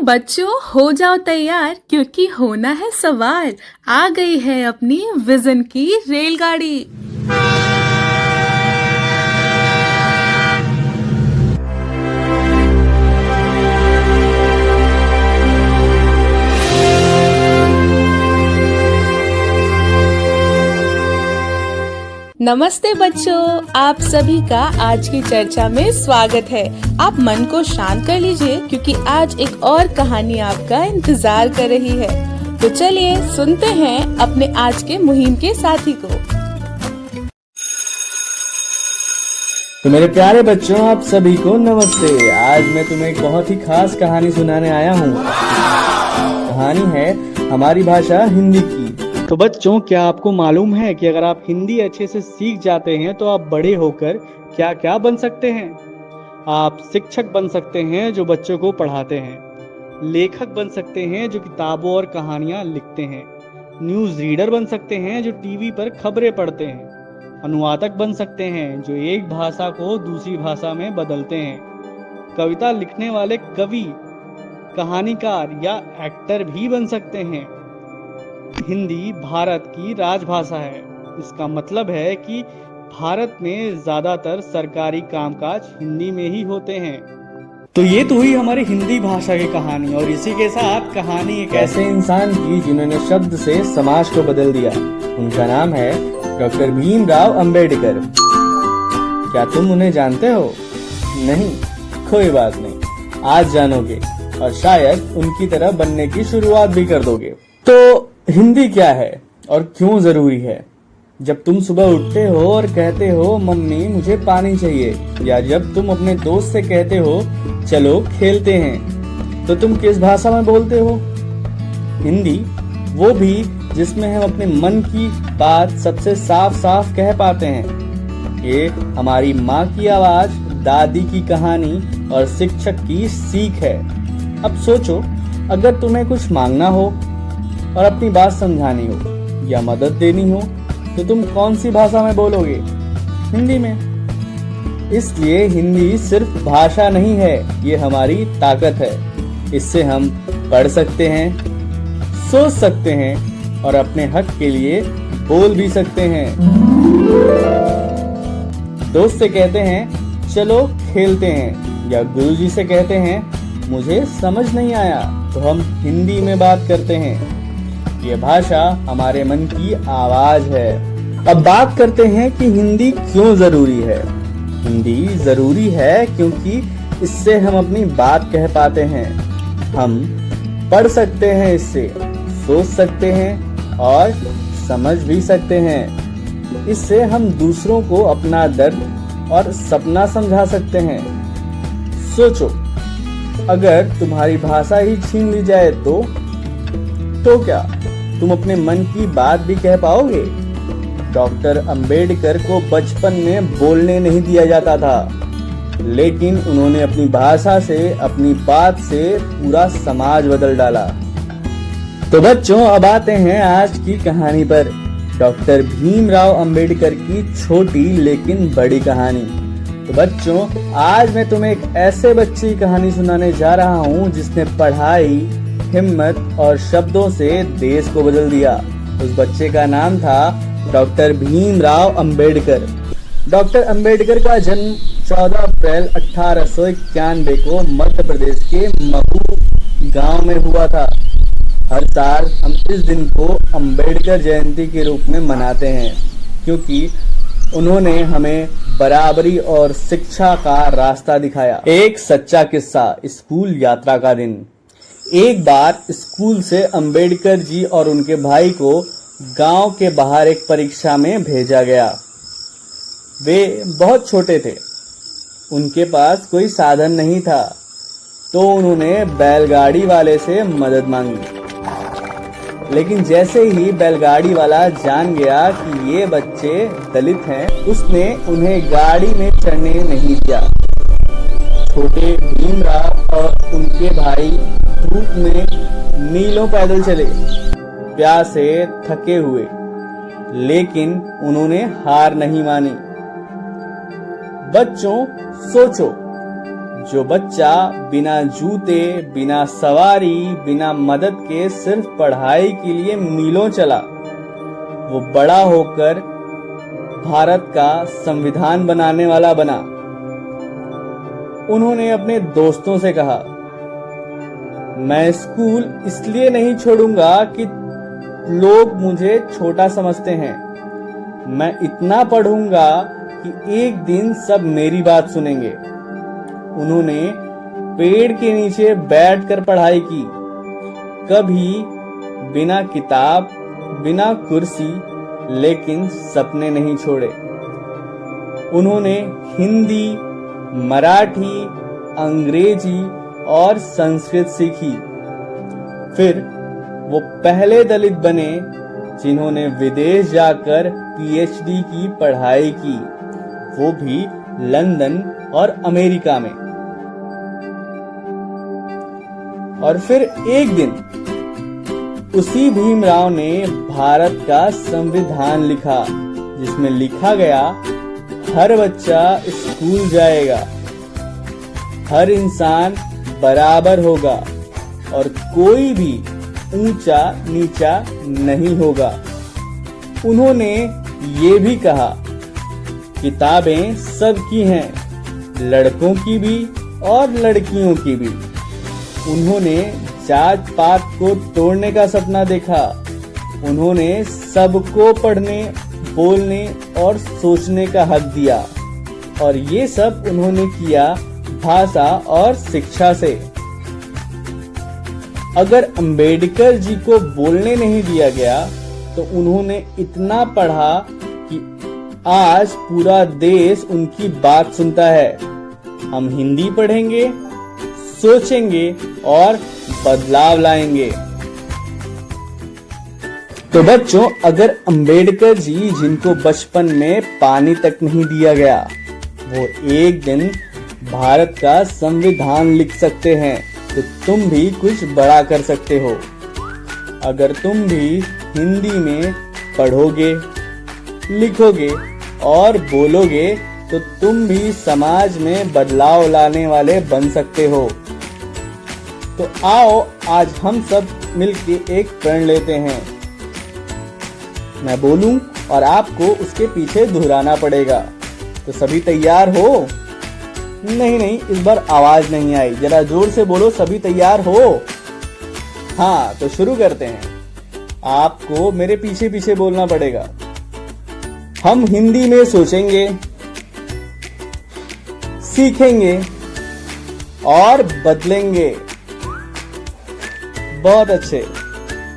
बच्चों हो जाओ तैयार क्योंकि होना है सवार। आ गई है अपनी विजन की रेलगाड़ी। नमस्ते बच्चों, आप सभी का आज की चर्चा में स्वागत है। आप मन को शांत कर लीजिए क्योंकि आज एक और कहानी आपका इंतजार कर रही है। तो चलिए सुनते हैं अपने आज के मुहिम के साथी को। तो मेरे प्यारे बच्चों, आप सभी को नमस्ते। आज मैं तुम्हें एक बहुत ही खास कहानी सुनाने आया हूँ। कहानी है हमारी भाषा हिंदी की। तो बच्चों, क्या आपको मालूम है कि अगर आप हिंदी अच्छे से सीख जाते हैं तो आप बड़े होकर क्या क्या बन सकते हैं? आप शिक्षक बन सकते हैं जो बच्चों को पढ़ाते हैं, लेखक बन सकते हैं जो किताबों और कहानियां लिखते हैं, न्यूज़ रीडर बन सकते हैं जो टीवी पर खबरें पढ़ते हैं, अनुवादक बन सकते हैं जो एक भाषा को दूसरी भाषा में बदलते हैं, कविता लिखने वाले कवि, कहानीकार या एक्टर भी बन सकते हैं। हिंदी भारत की राजभाषा है। इसका मतलब है कि भारत में ज्यादातर सरकारी कामकाज हिंदी में ही होते हैं। तो ये तो हुई हमारी हिंदी भाषा की कहानी, और इसी के साथ कहानी एक ऐसे इंसान की जिन्होंने शब्द से समाज को बदल दिया। उनका नाम है डॉक्टर भीमराव अंबेडकर। क्या तुम उन्हें जानते हो? नहीं, कोई बात नहीं, आज जानोगे और शायद उनकी तरह बनने की शुरुआत भी कर दोगे। तो हिंदी क्या है और क्यों जरूरी है? जब तुम सुबह उठते हो और कहते हो मम्मी मुझे पानी चाहिए, या जब तुम अपने दोस्त से कहते हो चलो खेलते हैं, तो तुम किस भाषा में बोलते हो? हिंदी, वो भी जिसमें हम अपने मन की बात सबसे साफ साफ कह पाते हैं। ये हमारी माँ की आवाज, दादी की कहानी और शिक्षक की सीख है। अब सोचो, अगर तुम्हें कुछ मांगना हो और अपनी बात समझानी हो या मदद देनी हो तो तुम कौन सी भाषा में बोलोगे? हिंदी में। इसलिए हिंदी सिर्फ भाषा नहीं है, ये हमारी ताकत है। इससे हम पढ़ सकते हैं, सोच सकते हैं और अपने हक के लिए बोल भी सकते हैं। दोस्त से कहते हैं चलो खेलते हैं, या गुरुजी से कहते हैं मुझे समझ नहीं आया, तो हम हिंदी में बात करते हैं। ये भाषा हमारे मन की आवाज है। अब बात करते हैं कि हिंदी क्यों जरूरी है। हिंदी जरूरी है क्योंकि इससे हम अपनी बात कह पाते हैं, हम पढ़ सकते हैं, इससे सोच सकते हैं और समझ भी सकते हैं। इससे हम दूसरों को अपना दर्द और सपना समझा सकते हैं। सोचो, अगर तुम्हारी भाषा ही छीन ली जाए तो क्या तुम अपने मन की बात भी कह पाओगे? डॉक्टर अंबेडकर को बचपन में बोलने नहीं दिया जाता था, लेकिन उन्होंने अपनी भाषा से, अपनी बात से पूरा समाज बदल डाला। तो बच्चों, अब आते हैं आज की कहानी पर। डॉक्टर भीमराव अंबेडकर की छोटी लेकिन बड़ी कहानी। तो बच्चों, आज मैं तुम्हें एक ऐसे बच्चे की कहानी सुनाने जा रहा हूँ जिसने पढ़ाई, हिम्मत और शब्दों से देश को बदल दिया। उस बच्चे का नाम था डॉक्टर भीमराव अंबेडकर। डॉक्टर अंबेडकर का जन्म 14 अप्रैल 1891 को मध्य प्रदेश के महू गांव में हुआ था। हर साल हम इस दिन को अंबेडकर जयंती के रूप में मनाते हैं, क्योंकि उन्होंने हमें बराबरी और शिक्षा का रास्ता दिखाया। एक सच्चा किस्सा, स्कूल यात्रा का दिन। एक बार स्कूल से अंबेडकर जी और उनके भाई को गांव के बाहर एक परीक्षा में भेजा गया। वे बहुत छोटे थे, उनके पास कोई साधन नहीं था, तो उन्होंने बैलगाड़ी वाले से मदद मांगी। लेकिन जैसे ही बैलगाड़ी वाला जान गया कि ये बच्चे दलित हैं, उसने उन्हें गाड़ी में चढ़ने नहीं दिया। छोटे भीमराव और उनके भाई धूप में मीलों पैदल चले, प्यासे, थके हुए, लेकिन उन्होंने हार नहीं मानी। बच्चों सोचो, जो बच्चा बिना जूते, बिना सवारी, बिना मदद के सिर्फ पढ़ाई के लिए मीलों चला, वो बड़ा होकर भारत का संविधान बनाने वाला बना। उन्होंने अपने दोस्तों से कहा, मैं स्कूल इसलिए नहीं छोड़ूंगा कि लोग मुझे छोटा समझते हैं। मैं इतना पढ़ूंगा कि एक दिन सब मेरी बात सुनेंगे। उन्होंने पेड़ के नीचे बैठकर पढ़ाई की, कभी बिना किताब, बिना कुर्सी, लेकिन सपने नहीं छोड़े। उन्होंने हिंदी, मराठी, अंग्रेजी और संस्कृत सीखी। फिर वो पहले दलित बने जिन्होंने विदेश जाकर पीएचडी की पढ़ाई की, वो भी लंदन और अमेरिका में। और फिर एक दिन उसी भीमराव ने भारत का संविधान लिखा, जिसमें लिखा गया, हर बच्चा स्कूल जाएगा, हर इंसान बराबर होगा और कोई भी ऊंचा नीचा नहीं होगा। उन्होंने ये भी कहा, किताबें सबकी हैं, लड़कों की भी और लड़कियों की भी। उन्होंने जात पात को तोड़ने का सपना देखा। उन्होंने सबको पढ़ने, बोलने और सोचने का हक दिया, और ये सब उन्होंने किया भाषा और शिक्षा से। अगर अंबेडकर जी को बोलने नहीं दिया गया तो उन्होंने इतना पढ़ा कि आज पूरा देश उनकी बात सुनता है। हम हिंदी पढ़ेंगे, सोचेंगे और बदलाव लाएंगे। तो बच्चों, अगर अंबेडकर जी, जिनको बचपन में पानी तक नहीं दिया गया, वो एक दिन भारत का संविधान लिख सकते हैं, तो तुम भी कुछ बड़ा कर सकते हो। अगर तुम भी हिंदी में पढ़ोगे, लिखोगे और बोलोगे, तो तुम भी समाज में बदलाव लाने वाले बन सकते हो। तो आओ आज हम सब मिलके एक प्रण लेते हैं। मैं बोलूं और आपको उसके पीछे दोहराना पड़ेगा। तो सभी तैयार हो? नहीं, इस बार आवाज नहीं आई। जरा जोर से बोलो, सभी तैयार हो? हाँ, तो शुरू करते हैं। आपको मेरे पीछे पीछे बोलना पड़ेगा। हम हिंदी में सोचेंगे, सीखेंगे और बदलेंगे। बहुत अच्छे।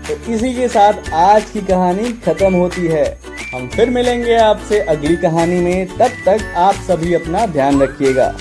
तो इसी के साथ आज की कहानी खत्म होती है। हम फिर मिलेंगे आपसे अगली कहानी में। तब तक आप सभी अपना ध्यान रखिएगा।